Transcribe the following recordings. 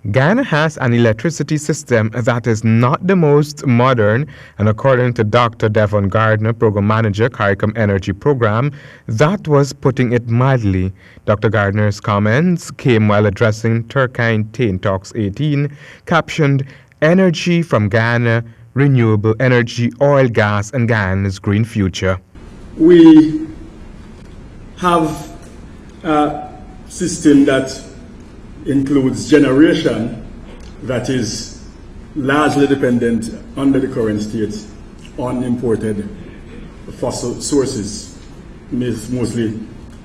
Guyana has an electricity system that is not the most modern, and according to Dr. Devon Gardner, Program Manager, CARICOM Energy Program, that was putting it mildly. Dr. Gardner's comments came while addressing Turkine Tain Talks 18, captioned Energy from Guyana, Renewable Energy, Oil, Gas, and Guyana's Green Future. We have a system that includes generation that is largely dependent under the current state on imported fossil sources, mostly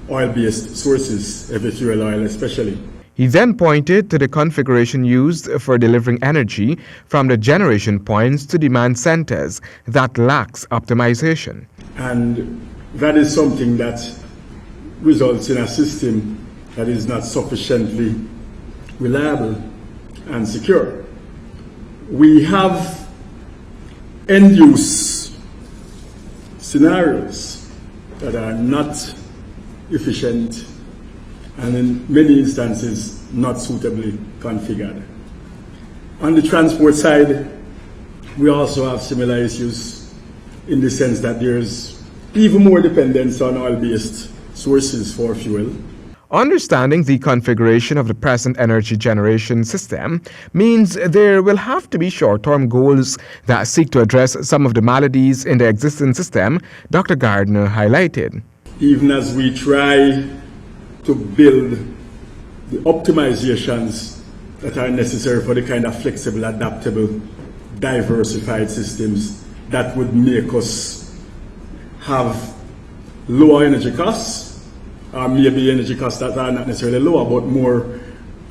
oil-based sources, heavy fuel oil especially. He then pointed to the configuration used for delivering energy from the generation points to demand centers that lacks optimization. And that is something that results in a system that is not sufficiently reliable and secure. We have end-use scenarios that are not efficient and in many instances not suitably configured. On the transport side, we also have similar issues in the sense that there's even more dependence on oil-based sources for fuel. Understanding the configuration of the present energy generation system means there will have to be short-term goals that seek to address some of the maladies in the existing system, Dr. Gardner highlighted. Even as we try to build the optimizations that are necessary for the kind of flexible, adaptable, diversified systems that would make us have lower energy costs, or maybe energy costs that are not necessarily lower, but more,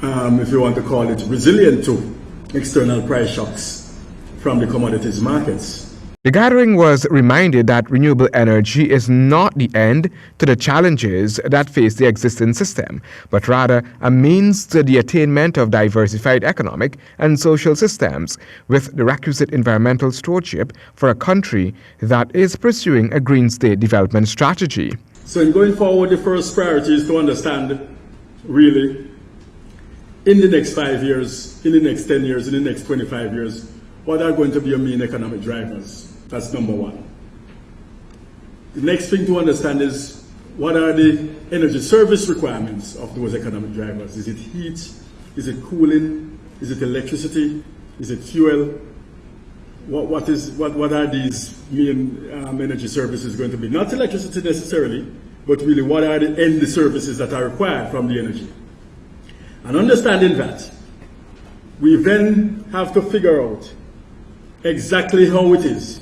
if you want to call it, resilient to external price shocks from the commodities markets. The gathering was reminded that renewable energy is not the end to the challenges that face the existing system, but rather a means to the attainment of diversified economic and social systems with the requisite environmental stewardship for a country that is pursuing a green state development strategy. So in going forward, the first priority is to understand, really, in the next 5 years, in the next 10 years, in the next 25 years, what are going to be your main economic drivers? That's number one. The next thing to understand is, what are the energy service requirements of those economic drivers? Is it heat? Is it cooling? Is it electricity? Is it fuel? What are these main energy services going to be? Not electricity necessarily, but really what are the end services that are required from the energy? And understanding that, we then have to figure out exactly how it is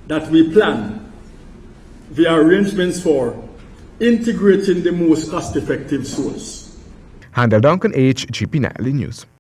that we plan the arrangements for integrating the most cost-effective source. Handel Duncan, HGP Nightly News.